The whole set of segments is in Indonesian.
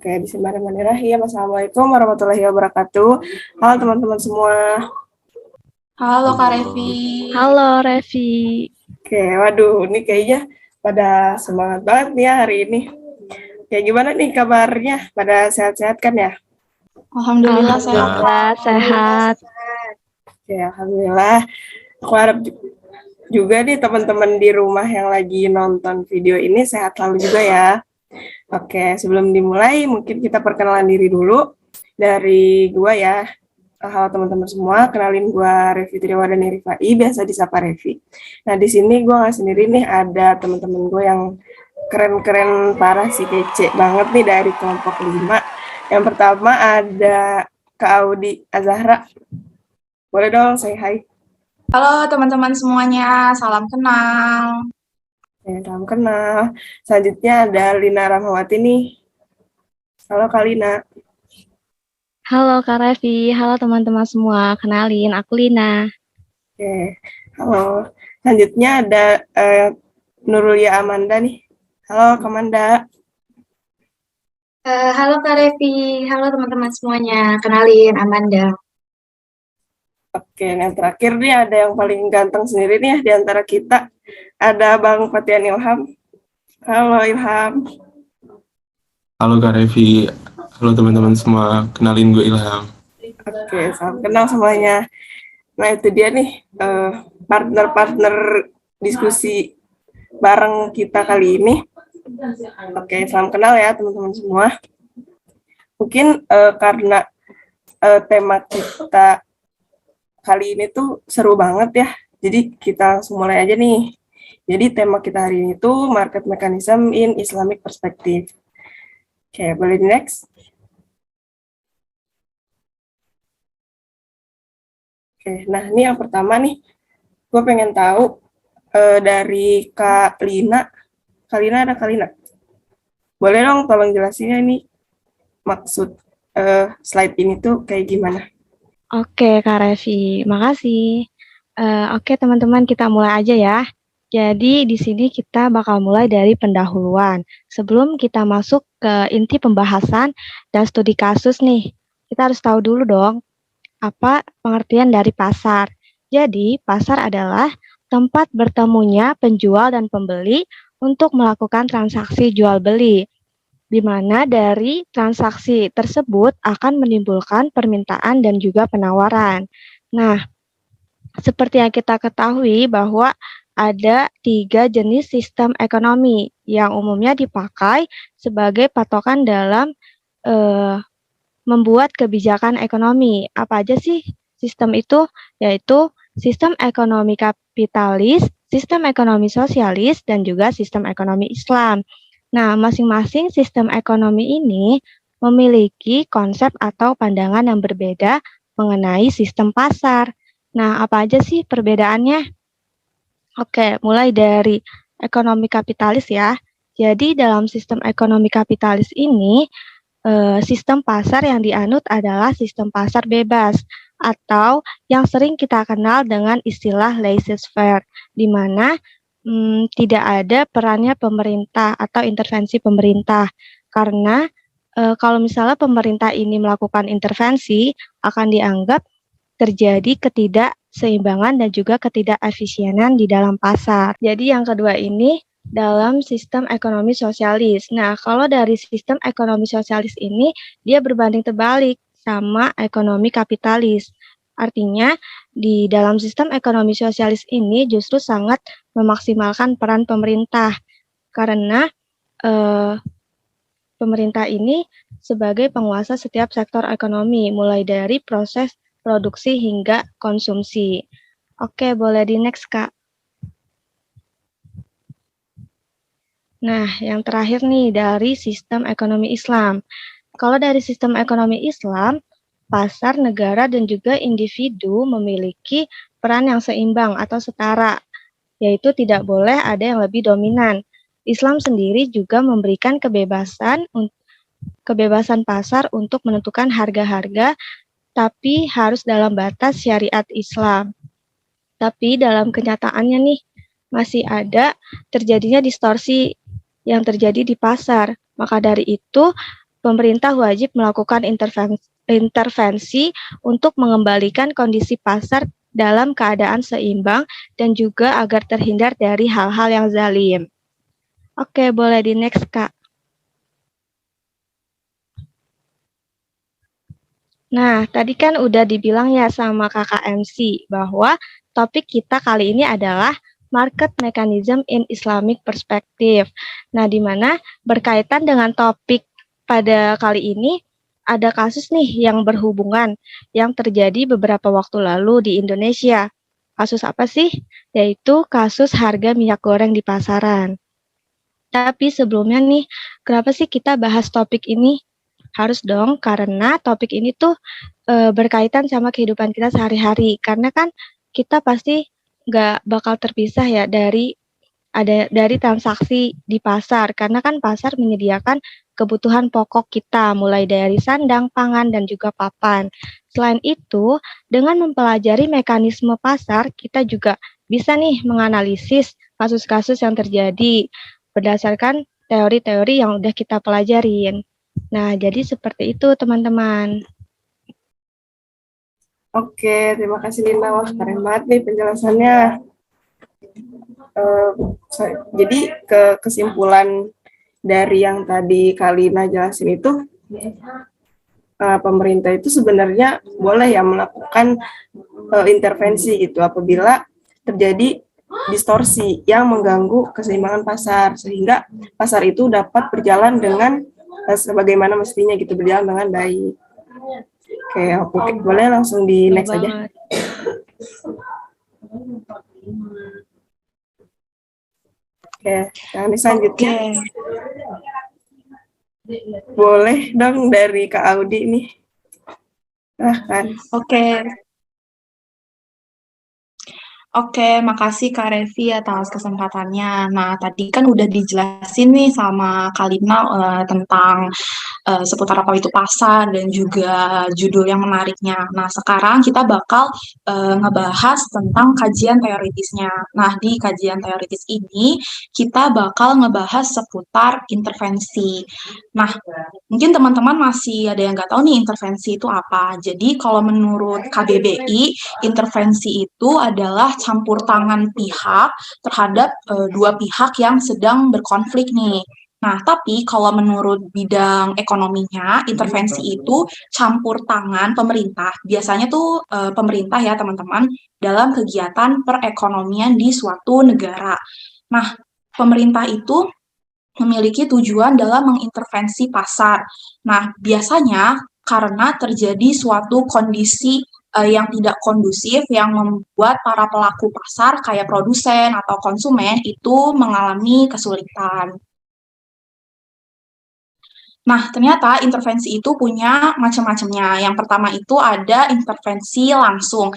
Oke, bismillahirrahmanirrahim. Assalamualaikum warahmatullahi wabarakatuh. Halo teman-teman semua. Halo Kak Revi. Halo Revi. Oke, waduh, ini kayaknya pada semangat banget nih ya hari ini. Kayak gimana nih kabarnya? Pada sehat-sehat kan ya? Alhamdulillah sehat. Sehat. Oke, alhamdulillah. Aku harap juga nih teman-teman di rumah yang lagi nonton video ini sehat selalu juga ya. Oke, sebelum dimulai mungkin kita perkenalan diri dulu dari gua ya. Halo teman-teman semua, kenalin gua Revi Triwadani Rifai, biasa disapa Revi. Nah, di sini gua nggak sendiri nih, ada teman-teman gue yang keren-keren parah sih, kece banget nih dari kelompok 5. Yang pertama ada Kak Audi Azahra. Boleh dong say hi. Halo teman-teman semuanya, salam kenal. Salam kenal. Selanjutnya ada Lina Rahmawati nih. Halo Kak Lina. Halo Kak Revi, halo teman-teman semua. Kenalin, aku Lina. Oke, halo. Selanjutnya ada Nurulia Amanda nih. Halo Kak Amanda. Halo Kak Revi, halo teman-teman semuanya. Kenalin, Amanda. Oke, yang terakhir nih ada yang paling ganteng sendiri nih ya di antara kita. Ada Bang Fatian Ilham. Halo Ilham. Halo Kak Revi, halo teman-teman semua, kenalin gue Ilham. Oke, salam kenal semuanya. Nah itu dia nih partner-partner diskusi bareng kita kali ini. Oke, salam kenal ya teman-teman semua. Mungkin karena tema kita kali ini tuh seru banget ya. Jadi kita langsung mulai aja nih. Jadi tema kita hari ini tuh market mechanism in Islamic perspective. Oke, boleh di next. Oke, nah ini yang pertama nih. Gue pengen tahu dari Kak Lina. Kak Lina ada Kak Lina? Boleh dong tolong jelasinnya nih maksud slide ini tuh kayak gimana? Oke Kak Revi, makasih. Oke teman-teman, kita mulai aja ya. Jadi di sini kita bakal mulai dari pendahuluan. Sebelum kita masuk ke inti pembahasan dan studi kasus nih, kita harus tahu dulu dong apa pengertian dari pasar. Jadi pasar adalah tempat bertemunya penjual dan pembeli untuk melakukan transaksi jual beli, di mana dari transaksi tersebut akan menimbulkan permintaan dan juga penawaran. Nah, seperti yang kita ketahui bahwa ada 3 jenis sistem ekonomi yang umumnya dipakai sebagai patokan dalam membuat kebijakan ekonomi. Apa aja sih sistem itu? Yaitu sistem ekonomi kapitalis, sistem ekonomi sosialis, dan juga sistem ekonomi Islam. Nah, masing-masing sistem ekonomi ini memiliki konsep atau pandangan yang berbeda mengenai sistem pasar. Nah, apa aja sih perbedaannya? Oke, mulai dari ekonomi kapitalis ya. Jadi dalam sistem ekonomi kapitalis ini, sistem pasar yang dianut adalah sistem pasar bebas atau yang sering kita kenal dengan istilah laissez-faire, di mana tidak ada perannya pemerintah atau intervensi pemerintah. Karena kalau misalnya pemerintah ini melakukan intervensi, akan dianggap terjadi ketidakseimbangan dan juga ketidakefisienan di dalam pasar. Jadi yang kedua ini dalam sistem ekonomi sosialis. Nah, kalau dari sistem ekonomi sosialis ini, dia berbanding terbalik sama ekonomi kapitalis. Artinya, di dalam sistem ekonomi sosialis ini justru sangat memaksimalkan peran pemerintah, karena pemerintah ini sebagai penguasa setiap sektor ekonomi, mulai dari proses produksi hingga konsumsi. Oke, boleh di next, Kak. Nah, yang terakhir nih dari sistem ekonomi Islam. Kalau dari sistem ekonomi Islam, pasar, negara, dan juga individu memiliki peran yang seimbang atau setara, yaitu tidak boleh ada yang lebih dominan. Islam sendiri juga memberikan kebebasan pasar untuk menentukan harga-harga, tapi harus dalam batas syariat Islam. Tapi dalam kenyataannya nih, masih ada terjadinya distorsi yang terjadi di pasar. Maka dari itu, pemerintah wajib melakukan intervensi untuk mengembalikan kondisi pasar dalam keadaan seimbang dan juga agar terhindar dari hal-hal yang zalim. Oke, boleh di next, Kak. Nah, tadi kan udah dibilang ya sama Kakak MC bahwa topik kita kali ini adalah Market Mechanism in Islamic Perspective. Nah, di mana berkaitan dengan topik pada kali ini ada kasus nih yang berhubungan yang terjadi beberapa waktu lalu di Indonesia. Kasus apa sih? Yaitu kasus harga minyak goreng di pasaran. Tapi sebelumnya nih, kenapa sih kita bahas topik ini? Harus dong, karena topik ini tuh berkaitan sama kehidupan kita sehari-hari. Karena kan kita pasti nggak bakal terpisah ya dari transaksi di pasar. Karena kan pasar menyediakan kebutuhan pokok kita, mulai dari sandang, pangan, dan juga papan. Selain itu, dengan mempelajari mekanisme pasar, kita juga bisa nih menganalisis kasus-kasus yang terjadi berdasarkan teori-teori yang udah kita pelajarin. Nah, jadi seperti itu teman-teman. Oke, terima kasih Lina. Wah, keren banget nih penjelasannya. Jadi kesimpulan dari yang tadi Kalina jelasin itu, pemerintah itu sebenarnya boleh ya melakukan intervensi gitu apabila terjadi distorsi yang mengganggu keseimbangan pasar, sehingga pasar itu dapat berjalan dengan sebagaimana mestinya gitu, berjalan dengan baik. Oke, boleh langsung di next aja. Oke, nah ini selanjutnya. Boleh dong dari Kak Audi nih. Kan. Oke, makasih Kak Revi atas kesempatannya. Nah, tadi kan udah dijelasin nih sama Kalina tentang seputar apa itu pasar dan juga judul yang menariknya. Nah, sekarang kita bakal ngebahas tentang kajian teoritisnya. Nah, di kajian teoritis ini kita bakal ngebahas seputar intervensi. Nah, mungkin teman-teman masih ada yang nggak tahu nih intervensi itu apa. Jadi, kalau menurut KBBI, intervensi itu adalah campur tangan pihak terhadap dua pihak yang sedang berkonflik nih. Nah, tapi kalau menurut bidang ekonominya, intervensi itu campur tangan pemerintah. Biasanya tuh pemerintah ya teman-teman, dalam kegiatan perekonomian di suatu negara. Nah, pemerintah itu memiliki tujuan dalam mengintervensi pasar. Nah, biasanya karena terjadi suatu kondisi yang tidak kondusif yang membuat para pelaku pasar kayak produsen atau konsumen itu mengalami kesulitan. Nah, ternyata intervensi itu punya macam-macamnya. Yang pertama itu ada intervensi langsung.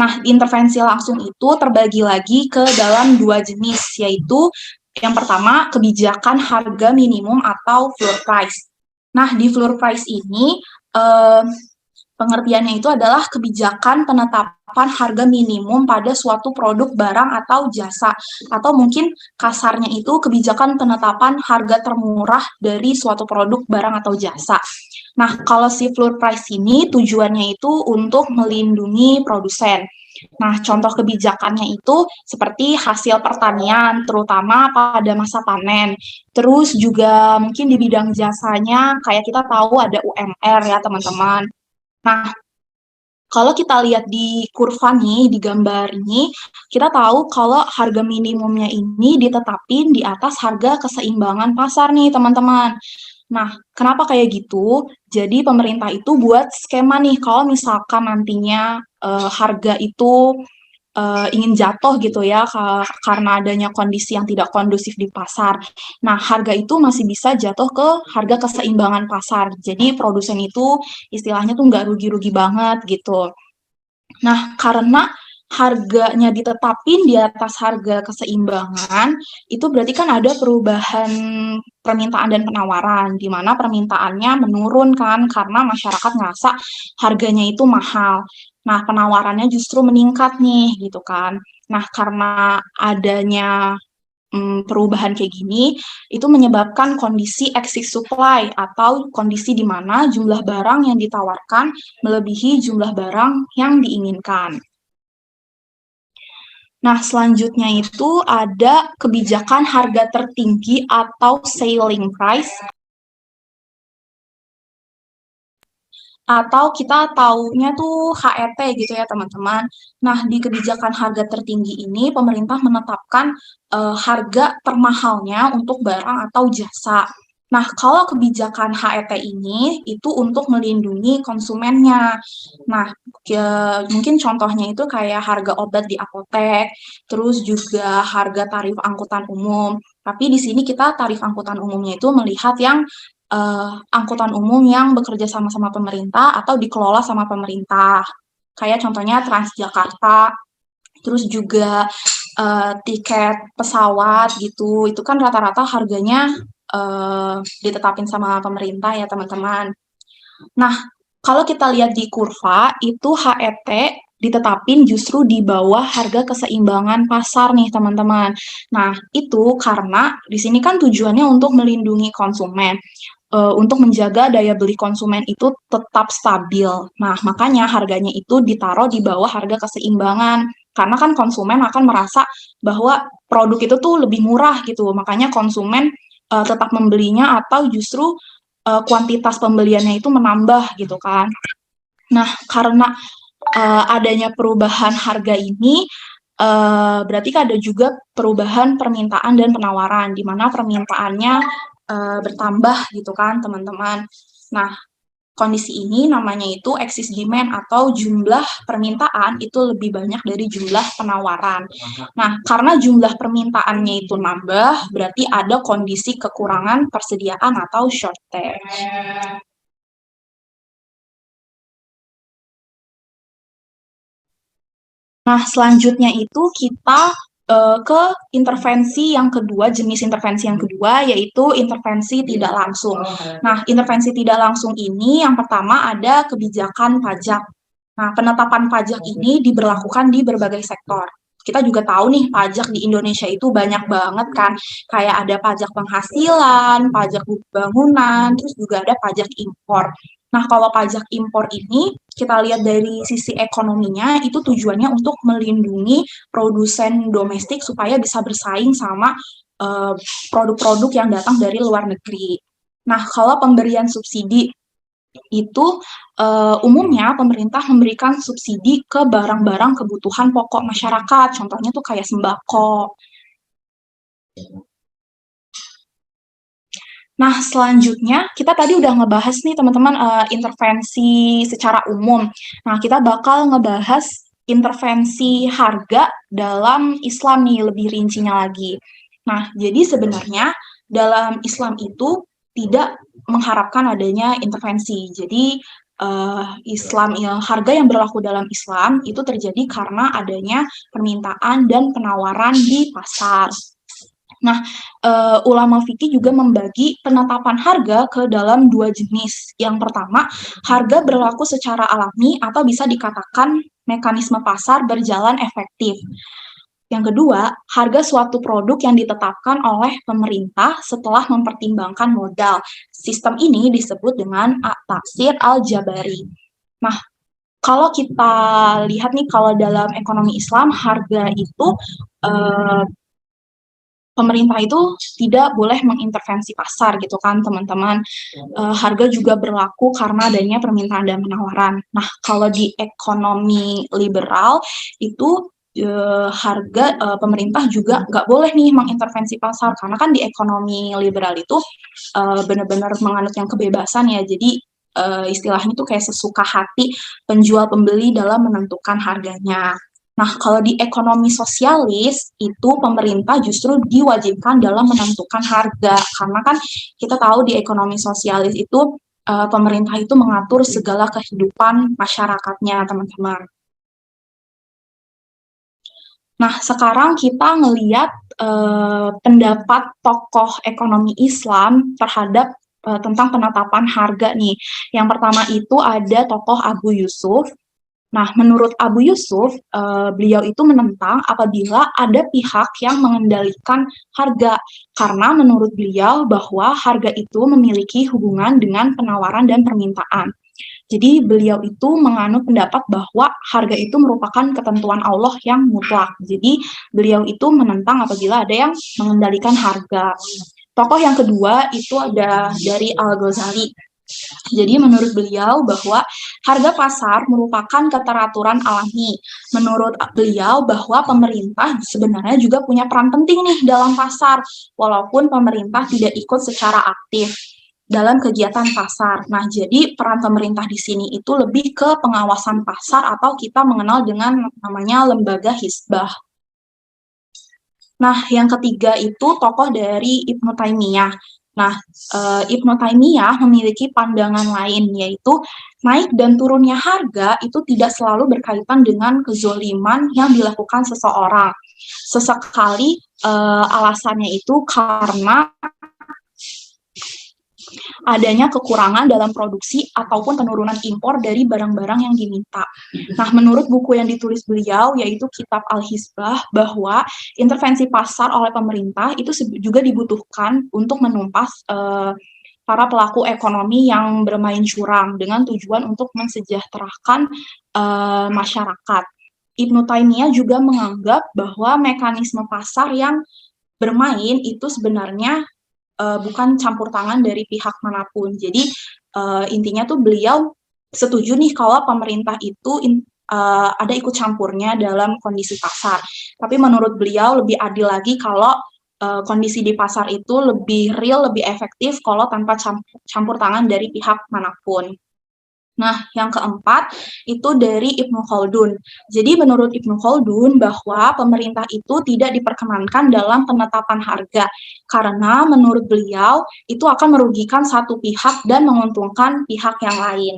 Nah, intervensi langsung itu terbagi lagi ke dalam dua jenis, yaitu yang pertama kebijakan harga minimum atau floor price. Nah, di floor price ini pengertiannya itu adalah kebijakan penetapan harga minimum pada suatu produk, barang, atau jasa. Atau mungkin kasarnya itu kebijakan penetapan harga termurah dari suatu produk, barang, atau jasa. Nah, kalau si floor price ini tujuannya itu untuk melindungi produsen. Nah, contoh kebijakannya itu seperti hasil pertanian, terutama pada masa panen. Terus juga mungkin di bidang jasanya, kayak kita tahu ada UMR ya teman-teman. Nah, kalau kita lihat di kurva nih, di gambar ini, kita tahu kalau harga minimumnya ini ditetapin di atas harga keseimbangan pasar nih, teman-teman. Nah, kenapa kayak gitu? Jadi pemerintah itu buat skema nih, kalau misalkan nantinya harga itu ingin jatuh gitu ya, karena adanya kondisi yang tidak kondusif di pasar. Nah, harga itu masih bisa jatuh ke harga keseimbangan pasar. Jadi produsen itu istilahnya tuh nggak rugi-rugi banget gitu. Nah, karena harganya ditetapin di atas harga keseimbangan, itu berarti kan ada perubahan permintaan dan penawaran, di mana permintaannya menurun kan, karena masyarakat ngerasa harganya itu mahal. Nah, penawarannya justru meningkat nih, gitu kan. Nah, karena adanya perubahan kayak gini, itu menyebabkan kondisi excess supply atau kondisi di mana jumlah barang yang ditawarkan melebihi jumlah barang yang diinginkan. Nah, selanjutnya itu ada kebijakan harga tertinggi atau ceiling price, atau kita taunya tuh HET gitu ya teman-teman. Nah, di kebijakan harga tertinggi ini pemerintah menetapkan harga termahalnya untuk barang atau jasa. Nah, kalau kebijakan HET ini itu untuk melindungi konsumennya. Nah, mungkin contohnya itu kayak harga obat di apotek, terus juga harga tarif angkutan umum. Tapi di sini kita tarif angkutan umumnya itu melihat yang angkutan umum yang bekerja sama pemerintah atau dikelola sama pemerintah. Kayak contohnya Transjakarta, terus juga tiket pesawat gitu, itu kan rata-rata harganya ditetapin sama pemerintah ya teman-teman. Nah, kalau kita lihat di kurva, itu HET ditetapin justru di bawah harga keseimbangan pasar nih teman-teman. Nah, itu karena di sini kan tujuannya untuk melindungi konsumen. Untuk menjaga daya beli konsumen itu tetap stabil. Nah, makanya harganya itu ditaruh di bawah harga keseimbangan. Karena kan konsumen akan merasa bahwa produk itu tuh lebih murah gitu. Makanya konsumen tetap membelinya atau justru kuantitas pembeliannya itu menambah gitu kan. Nah, karena adanya perubahan harga ini, berarti ada juga perubahan permintaan dan penawaran, di mana permintaannya bertambah gitu kan teman-teman. Nah, kondisi ini namanya itu excess demand atau jumlah permintaan itu lebih banyak dari jumlah penawaran. Nah, karena jumlah permintaannya itu nambah, berarti ada kondisi kekurangan persediaan atau shortage. Nah, selanjutnya itu kita ke intervensi yang kedua, jenis intervensi yang kedua, yaitu intervensi tidak langsung. Nah, intervensi tidak langsung ini yang pertama ada kebijakan pajak. Nah, penetapan pajak ini diberlakukan di berbagai sektor. Kita juga tahu nih, pajak di Indonesia itu banyak banget kan. Kayak ada pajak penghasilan, pajak bangunan, terus juga ada pajak impor. Nah, kalau pajak impor ini, kita lihat dari sisi ekonominya, itu tujuannya untuk melindungi produsen domestik supaya bisa bersaing sama produk-produk yang datang dari luar negeri. Nah, kalau pemberian subsidi itu umumnya pemerintah memberikan subsidi ke barang-barang kebutuhan pokok masyarakat, contohnya tuh kayak sembako. Nah, selanjutnya kita tadi udah ngebahas nih teman-teman intervensi secara umum. Nah, kita bakal ngebahas intervensi harga dalam Islam nih, lebih rincinya lagi. Nah, jadi sebenarnya dalam Islam itu tidak mengharapkan adanya intervensi. Jadi Islam harga yang berlaku dalam Islam itu terjadi karena adanya permintaan dan penawaran di pasar. Nah, ulama fikih juga membagi penetapan harga ke dalam dua jenis. Yang pertama, harga berlaku secara alami atau bisa dikatakan mekanisme pasar berjalan efektif. Yang kedua, harga suatu produk yang ditetapkan oleh pemerintah setelah mempertimbangkan modal. Sistem ini disebut dengan taksir al-jabari. Nah, kalau kita lihat nih, kalau dalam ekonomi Islam, harga itu pemerintah itu tidak boleh mengintervensi pasar gitu kan teman-teman. Harga juga berlaku karena adanya permintaan dan penawaran. Nah, kalau di ekonomi liberal itu harga pemerintah juga nggak boleh nih mengintervensi pasar, karena kan di ekonomi liberal itu benar-benar menganut yang kebebasan ya. Jadi istilahnya itu kayak sesuka hati penjual pembeli dalam menentukan harganya. Nah, kalau di ekonomi sosialis, itu pemerintah justru diwajibkan dalam menentukan harga. Karena kan kita tahu di ekonomi sosialis itu, pemerintah itu mengatur segala kehidupan masyarakatnya, teman-teman. Nah, sekarang kita ngelihat pendapat tokoh ekonomi Islam terhadap tentang penetapan harga nih. Yang pertama itu ada tokoh Abu Yusuf. Nah, menurut Abu Yusuf, beliau itu menentang apabila ada pihak yang mengendalikan harga, karena menurut beliau bahwa harga itu memiliki hubungan dengan penawaran dan permintaan. Jadi beliau itu menganut pendapat bahwa harga itu merupakan ketentuan Allah yang mutlak. Jadi beliau itu menentang apabila ada yang mengendalikan harga. Tokoh yang kedua itu ada dari Al-Ghazali. Jadi menurut beliau bahwa harga pasar merupakan keteraturan alami. Menurut beliau bahwa pemerintah sebenarnya juga punya peran penting nih dalam pasar, walaupun pemerintah tidak ikut secara aktif dalam kegiatan pasar. Nah, jadi peran pemerintah di sini itu lebih ke pengawasan pasar atau kita mengenal dengan namanya lembaga hisbah. Nah, yang ketiga itu tokoh dari Ibnu Taimiyah. Nah, Ibnu Taimiyah memiliki pandangan lain, yaitu naik dan turunnya harga itu tidak selalu berkaitan dengan kezoliman yang dilakukan seseorang. Sesekali alasannya itu karena adanya kekurangan dalam produksi ataupun penurunan impor dari barang-barang yang diminta. Nah, menurut buku yang ditulis beliau, yaitu Kitab Al-Hisbah, bahwa intervensi pasar oleh pemerintah itu juga dibutuhkan untuk menumpas para pelaku ekonomi yang bermain curang dengan tujuan untuk mensejahterakan masyarakat. Ibnu Taimiyah juga menganggap bahwa mekanisme pasar yang bermain itu sebenarnya bukan campur tangan dari pihak manapun. Jadi intinya tuh beliau setuju nih kalau pemerintah itu ada ikut campurnya dalam kondisi pasar. Tapi menurut beliau lebih adil lagi kalau kondisi di pasar itu lebih real, lebih efektif kalau tanpa campur tangan dari pihak manapun. Nah, yang keempat itu dari Ibnu Khaldun. Jadi menurut Ibnu Khaldun bahwa pemerintah itu tidak diperkenankan dalam penetapan harga karena menurut beliau itu akan merugikan satu pihak dan menguntungkan pihak yang lain.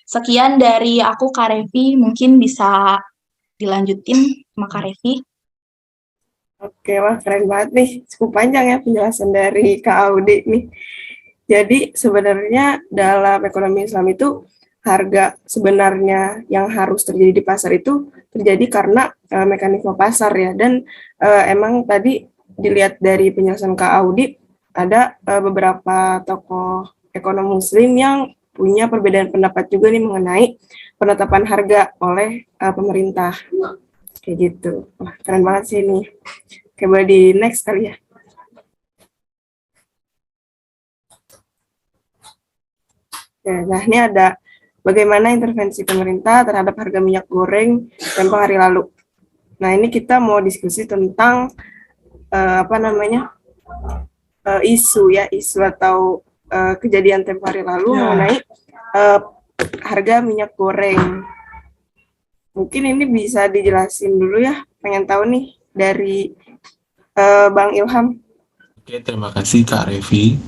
Sekian dari aku, Kak Revi, mungkin bisa dilanjutin sama Kak Revi. Oke, wah keren banget nih. Cukup panjang ya penjelasan dari Kak Audi nih. Jadi sebenarnya dalam ekonomi Islam itu harga sebenarnya yang harus terjadi di pasar itu terjadi karena mekanisme pasar ya. Dan emang tadi dilihat dari penjelasan Kak Audi ada beberapa tokoh ekonomi Muslim yang punya perbedaan pendapat juga nih mengenai penetapan harga oleh pemerintah. Kayak gitu. Wah, keren banget sih ini. Oke, boleh di next kali ya. Nah, ini ada bagaimana intervensi pemerintah terhadap harga minyak goreng tempo hari lalu. Nah, ini kita mau diskusi tentang isu atau kejadian tempo hari lalu mengenai harga minyak goreng. Mungkin ini bisa dijelasin dulu ya, pengen tahu nih dari Bang Ilham. Oke, terima kasih Kak Revi.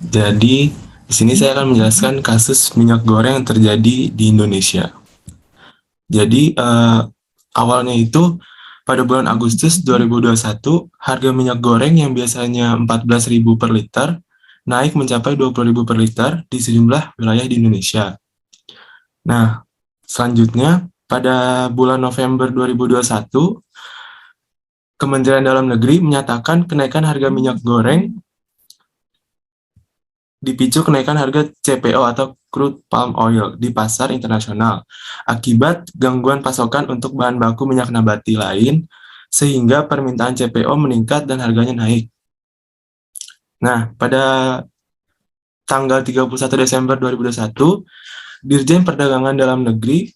Jadi di sini saya akan menjelaskan kasus minyak goreng yang terjadi di Indonesia. Jadi awalnya itu pada bulan Agustus 2021, harga minyak goreng yang biasanya 14.000 per liter naik mencapai 20.000 per liter di sejumlah wilayah di Indonesia. Nah, selanjutnya pada bulan November 2021, Kementerian Dalam Negeri menyatakan kenaikan harga minyak goreng dipicu kenaikan harga CPO atau crude palm oil di pasar internasional akibat gangguan pasokan untuk bahan baku minyak nabati lain sehingga permintaan CPO meningkat dan harganya naik. Nah, pada tanggal 31 Desember 2021, Dirjen Perdagangan Dalam Negeri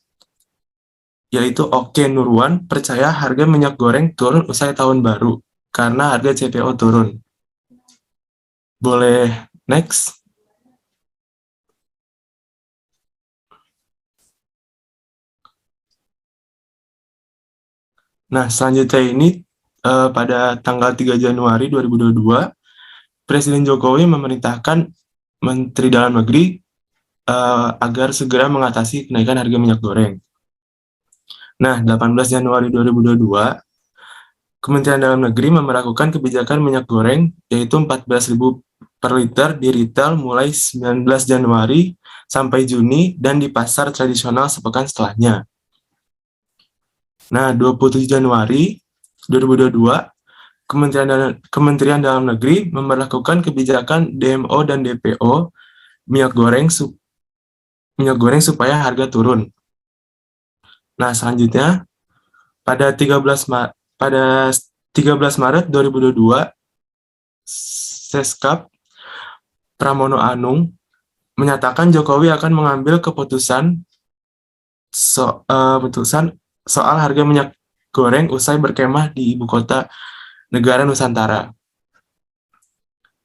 yaitu Oke Nurwan percaya harga minyak goreng turun usai tahun baru karena harga CPO turun. Boleh next. Nah, selanjutnya ini pada tanggal 3 Januari 2022, Presiden Jokowi memerintahkan Menteri Dalam Negeri agar segera mengatasi kenaikan harga minyak goreng. Nah, 18 Januari 2022, Kementerian Dalam Negeri memberlakukan kebijakan minyak goreng yaitu 14.000 per liter di retail mulai 19 Januari sampai Juni dan di pasar tradisional sepekan setelahnya. Nah, 27 Januari 2022, Kementerian Dalam Negeri memberlakukan kebijakan DMO dan DPO minyak goreng supaya harga turun. Nah, selanjutnya pada 13 Maret 2022, Seskap Pramono Anung menyatakan Jokowi akan mengambil keputusan soal harga minyak goreng usai berkemah di ibu kota negara Nusantara.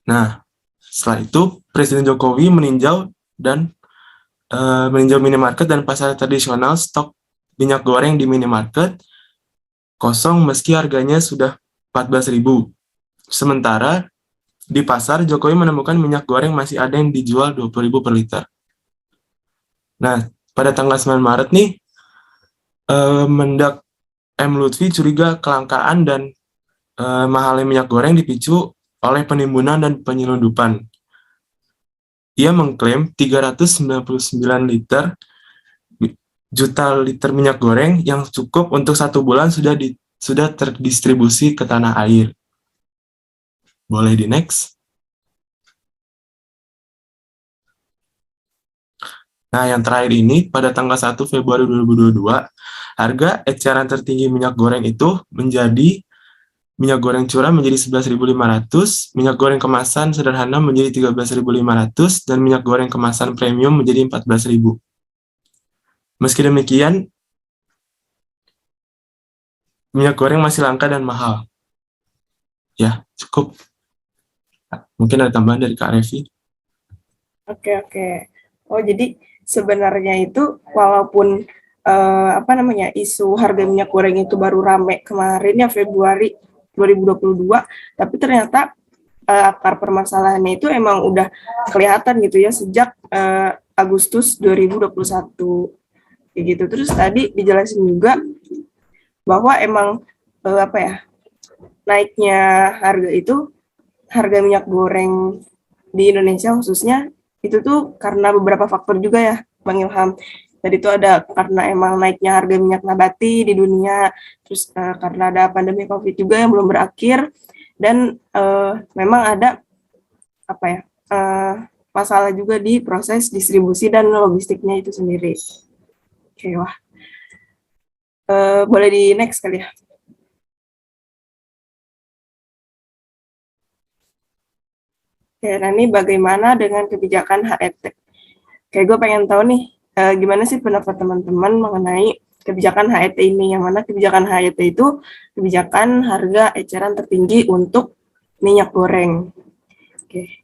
Nah, setelah itu Presiden Jokowi meninjau minimarket dan pasar tradisional. Stok minyak goreng di minimarket kosong meski harganya sudah 14.000. Sementara di pasar, Jokowi menemukan minyak goreng masih ada yang dijual 20.000 per liter. Nah, pada tanggal 9 Maret nih, Mendak M. Lutfi curiga kelangkaan dan mahalnya minyak goreng dipicu oleh penimbunan dan penyelundupan. Ia mengklaim 399 juta liter minyak goreng yang cukup untuk 1 bulan sudah terdistribusi ke tanah air. Boleh di next. Nah, yang terakhir ini, pada tanggal 1 Februari 2022, harga eceran tertinggi minyak goreng itu menjadi minyak goreng curah menjadi 11.500, minyak goreng kemasan sederhana menjadi 13.500, dan minyak goreng kemasan premium menjadi 14.000. Meski demikian, minyak goreng masih langka dan mahal. Ya, cukup. Mungkin ada tambahan dari Kak Revi. Oke. Oh, jadi sebenarnya itu walaupun isu harga minyak goreng itu baru rame kemarin ya Februari 2022, tapi ternyata akar permasalahannya itu emang udah kelihatan gitu ya sejak Agustus 2021 kayak gitu. Terus tadi dijelasin juga bahwa emang naiknya harga minyak goreng di Indonesia khususnya itu tuh karena beberapa faktor juga ya, Bang Ilham. Tadi itu ada karena emang naiknya harga minyak nabati di dunia, terus karena ada pandemi COVID juga yang belum berakhir, dan memang ada masalah juga di proses distribusi dan logistiknya itu sendiri. Oke, wah. Boleh di next kali ya. Oke, nah ini bagaimana dengan kebijakan HET? Kayak gue pengen tahu nih, gimana sih pendapat teman-teman mengenai kebijakan HET ini, yang mana kebijakan HET itu kebijakan harga eceran tertinggi untuk minyak goreng. Oke,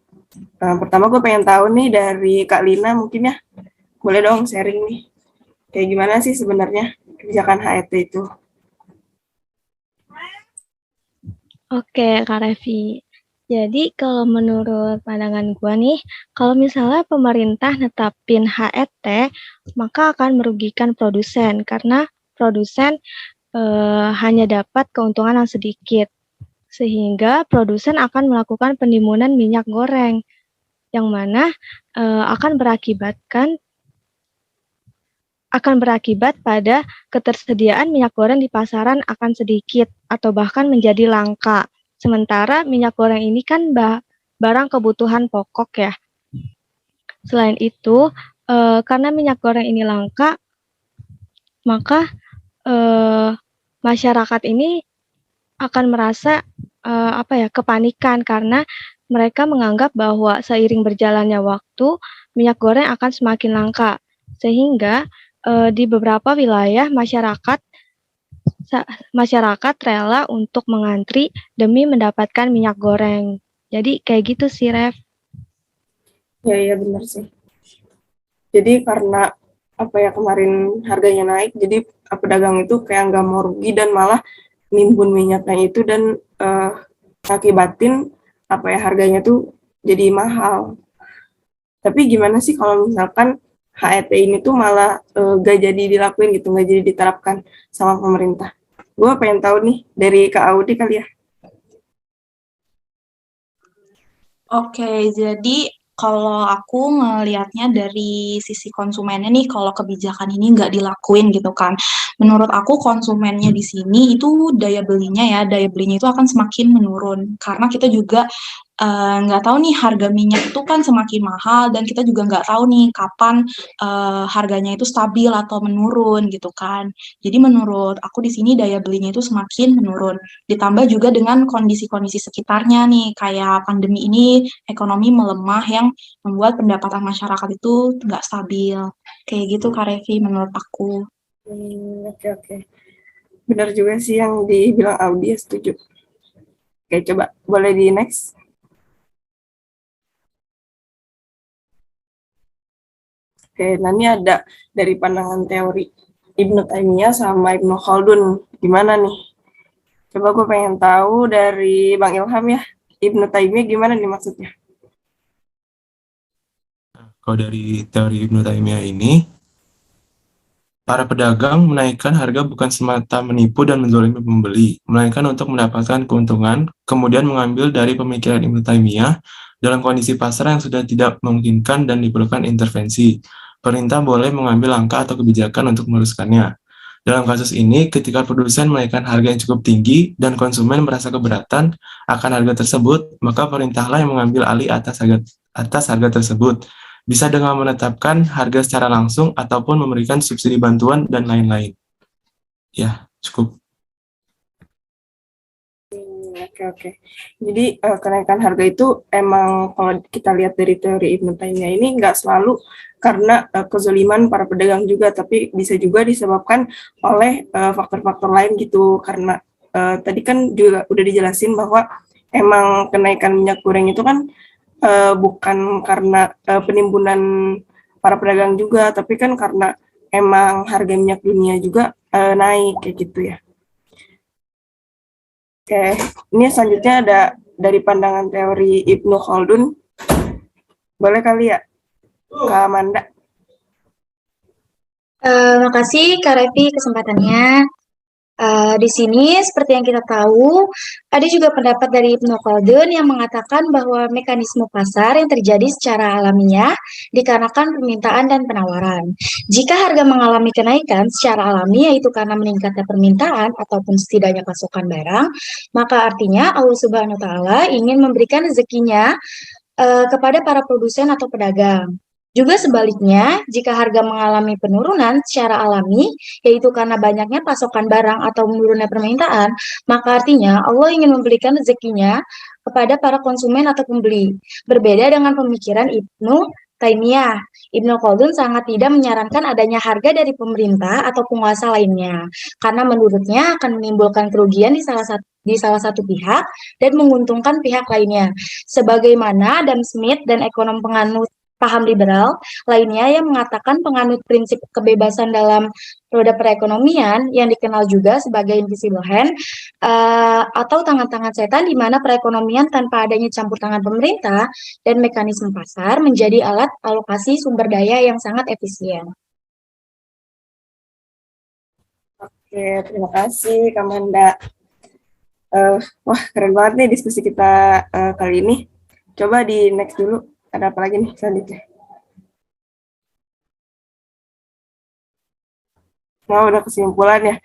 pertama gue pengen tahu nih dari Kak Lina mungkin ya, boleh dong sharing nih, kayak gimana sih sebenarnya kebijakan HET itu? Oke, Kak Revi. Jadi kalau menurut pandangan gue nih, kalau misalnya pemerintah netapin HET, maka akan merugikan produsen karena produsen hanya dapat keuntungan yang sedikit. Sehingga produsen akan melakukan penimbunan minyak goreng, yang mana akan berakibat pada ketersediaan minyak goreng di pasaran akan sedikit atau bahkan menjadi langka. Sementara minyak goreng ini kan barang kebutuhan pokok ya. Selain itu, karena minyak goreng ini langka, maka masyarakat ini akan merasa kepanikan karena mereka menganggap bahwa seiring berjalannya waktu, minyak goreng akan semakin langka. Sehingga di beberapa wilayah masyarakat rela untuk mengantri demi mendapatkan minyak goreng. Jadi kayak gitu sih, Rev. Ya benar sih. Jadi karena kemarin harganya naik, jadi pedagang itu kayak nggak mau rugi dan malah nimbun minyaknya itu dan akibatin harganya tuh jadi mahal. Tapi gimana sih kalau misalkan HET ini tuh malah gak jadi dilakuin gitu, gak jadi diterapkan sama pemerintah? Gue pengen tahu nih dari Kak Audi kali ya. Oke, jadi Kalau aku ngelihatnya dari sisi konsumennya nih, kalau kebijakan ini nggak dilakuin gitu kan, menurut aku konsumennya di sini itu daya belinya itu akan semakin menurun. Karena kita juga nggak tahu nih harga minyak itu kan semakin mahal dan kita juga nggak tahu nih kapan harganya itu stabil atau menurun gitu kan. Jadi menurut aku di sini daya belinya itu semakin menurun. Ditambah juga dengan kondisi-kondisi sekitarnya nih, kayak pandemi ini ekonomi melemah yang membuat pendapatan masyarakat itu nggak stabil. Kayak gitu Kak Revi menurut aku. Oke, oke. Benar juga sih yang dibilang Audi, ya, setuju. Oke, coba boleh di next. Oke, nah ini ada dari pandangan teori Ibnu Taimiyah sama Ibnu Khaldun. Gimana nih? Coba gue pengen tahu dari Bang Ilham ya. Ibnu Taimiyah gimana nih maksudnya? Kalau dari teori Ibnu Taimiyah ini, para pedagang menaikkan harga bukan semata menipu dan menzalimi pembeli, melainkan untuk mendapatkan keuntungan, kemudian mengambil dari pemikiran Ibnu Taimiyah dalam kondisi pasar yang sudah tidak memungkinkan dan diperlukan intervensi. Pemerintah boleh mengambil langkah atau kebijakan untuk meluruskannya. Dalam kasus ini, ketika produsen menaikkan harga yang cukup tinggi dan konsumen merasa keberatan akan harga tersebut, maka pemerintahlah yang mengambil alih atas harga tersebut, bisa dengan menetapkan harga secara langsung ataupun memberikan subsidi bantuan dan lain-lain. Ya, cukup. Oke, oke. Jadi kenaikan harga itu emang kalau kita lihat dari teori Ibnu Taimiyah ini nggak selalu karena kezaliman para pedagang juga, tapi bisa juga disebabkan oleh faktor-faktor lain gitu. Karena tadi kan juga udah dijelasin bahwa emang kenaikan minyak goreng itu kan bukan karena penimbunan para pedagang juga, tapi kan karena emang harga minyak dunia juga naik kayak gitu ya. Oke, ini selanjutnya ada dari pandangan teori Ibnu Khaldun. Boleh kali ya, Kak Amanda? Makasih Kak Revi kesempatannya. Di sini, seperti yang kita tahu, ada juga pendapat dari Ibnu Khaldun yang mengatakan bahwa mekanisme pasar yang terjadi secara alamiah dikarenakan permintaan dan penawaran. Jika harga mengalami kenaikan secara alami, yaitu karena meningkatnya permintaan ataupun setidaknya pasokan barang, maka artinya Allah Subhanahu wa Ta'ala ingin memberikan rezekinya kepada para produsen atau pedagang. Juga sebaliknya, jika harga mengalami penurunan secara alami, yaitu karena banyaknya pasokan barang atau menurunnya permintaan, maka artinya Allah ingin memberikan rezekinya kepada para konsumen atau pembeli. Berbeda dengan pemikiran Ibnu Taimiyah, Ibnu Khaldun sangat tidak menyarankan adanya harga dari pemerintah atau penguasa lainnya, karena menurutnya akan menimbulkan kerugian di salah satu pihak dan menguntungkan pihak lainnya. Sebagaimana Adam Smith dan ekonom penganut paham liberal lainnya yang mengatakan penganut prinsip kebebasan dalam roda perekonomian yang dikenal juga sebagai invisible hand atau tangan-tangan setan, di mana perekonomian tanpa adanya campur tangan pemerintah dan mekanisme pasar menjadi alat alokasi sumber daya yang sangat efisien. Oke, terima kasih Kak Amanda. Wah, keren banget nih diskusi kita kali ini. Coba di next dulu. Ada apa lagi nih selanjutnya? Nah, udah kesimpulan ya.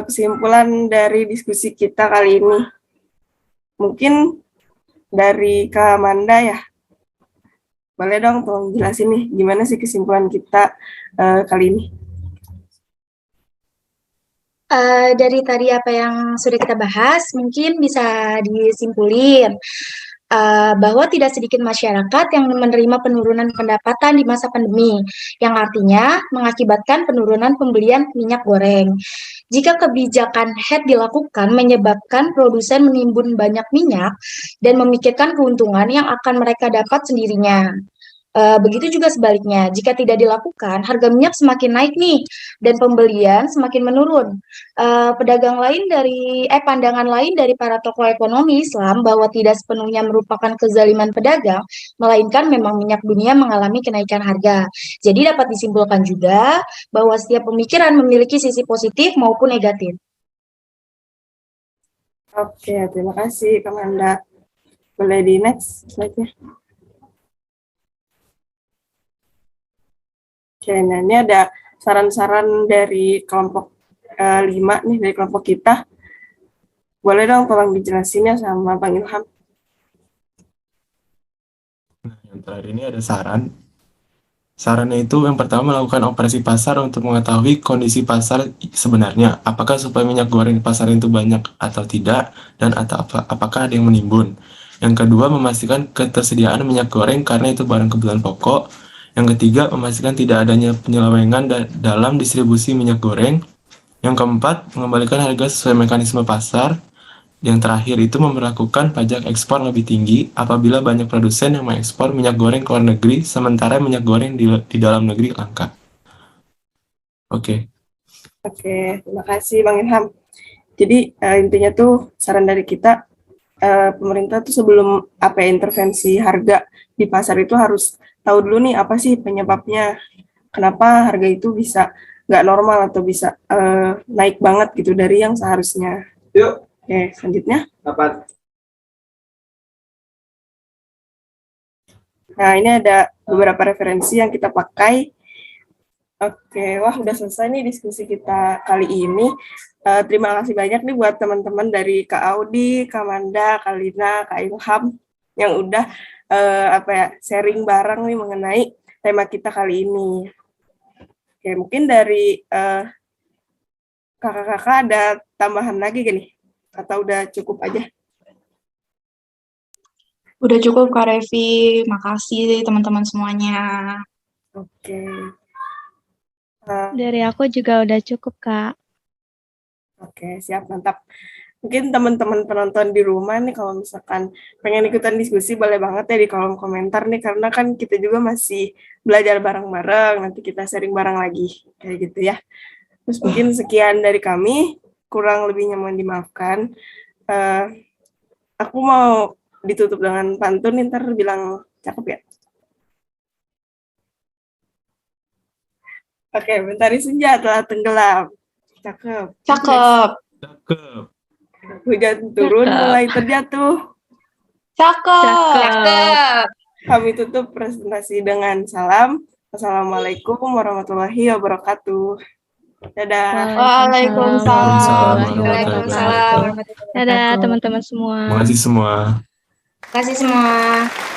Kesimpulan dari diskusi kita kali ini. Mungkin dari Kak Amanda ya. Boleh dong tolong jelasin nih gimana sih kesimpulan kita kali ini. Dari tadi apa yang sudah kita bahas, mungkin bisa disimpulin bahwa tidak sedikit masyarakat yang menerima penurunan pendapatan di masa pandemi, yang artinya mengakibatkan penurunan pembelian minyak goreng. Jika kebijakan HED dilakukan, menyebabkan produsen menimbun banyak minyak dan memikirkan keuntungan yang akan mereka dapat sendirinya. Begitu juga sebaliknya, jika tidak dilakukan, harga minyak semakin naik nih, dan pembelian semakin menurun. Pandangan lain dari para tokoh ekonomi Islam bahwa tidak sepenuhnya merupakan kezaliman pedagang, melainkan memang minyak dunia mengalami kenaikan harga. Jadi dapat disimpulkan juga bahwa setiap pemikiran memiliki sisi positif maupun negatif. Oke, terima kasih Kak Amanda. Boleh di next slide-nya. Oke, nah ini ada saran-saran dari kelompok 5 nih, dari kelompok kita. Boleh dong tolong dijelasin ya sama Bang Ilham. Nah, yang terakhir ini ada saran. Sarannya itu yang pertama melakukan operasi pasar untuk mengetahui kondisi pasar sebenarnya. Apakah suplai minyak goreng di pasar itu banyak atau tidak, dan atau apakah ada yang menimbun. Yang kedua, memastikan ketersediaan minyak goreng karena itu barang kebutuhan pokok. Yang ketiga, memastikan tidak adanya penyelewengan dalam distribusi minyak goreng. Yang keempat, mengembalikan harga sesuai mekanisme pasar. Yang terakhir itu memperlakukan pajak ekspor lebih tinggi apabila banyak produsen yang mengekspor minyak goreng ke luar negeri, sementara minyak goreng di dalam negeri langka. Oke. Oke, terima kasih Bang Ilham. Jadi intinya tuh saran dari kita, pemerintah tuh sebelum intervensi harga di pasar itu harus tahu dulu nih apa sih penyebabnya, kenapa harga itu bisa nggak normal atau bisa naik banget gitu dari yang seharusnya. Yuk. Oke, selanjutnya. Nah, ini ada beberapa referensi yang kita pakai. Oke, wah udah selesai nih diskusi kita kali ini. Terima kasih banyak nih buat teman-teman dari Kak Audi, Kak Manda, Kak Lina, Kak Ilham yang udah sharing bareng nih mengenai tema kita kali ini. Oke, mungkin dari kakak-kakak ada tambahan lagi gak nih? Atau udah cukup aja? Udah cukup Kak Revi, makasih teman-teman semuanya. Oke. Dari aku juga udah cukup, Kak. Oke, siap, mantap. Mungkin teman-teman penonton di rumah nih kalau misalkan pengen ikutan diskusi boleh banget ya di kolom komentar nih, karena kan kita juga masih belajar bareng-bareng, nanti kita sharing bareng lagi, kayak gitu ya. Terus mungkin sekian dari kami, kurang lebihnya mohon dimaafkan. Aku mau ditutup dengan pantun, ntar bilang cakep ya. Oke, Mentari Senja telah tenggelam. Cakep. Cakep. Cakep. Hujan turun Cakep. mulai terjatuh. Cakep. Kami tutup presentasi dengan salam. Assalamualaikum warahmatullahi wabarakatuh. Dadah. Waalaikumsalam. Waalaikumsalam. Dadah teman-teman semua. Terima kasih semua. Terima kasih semua.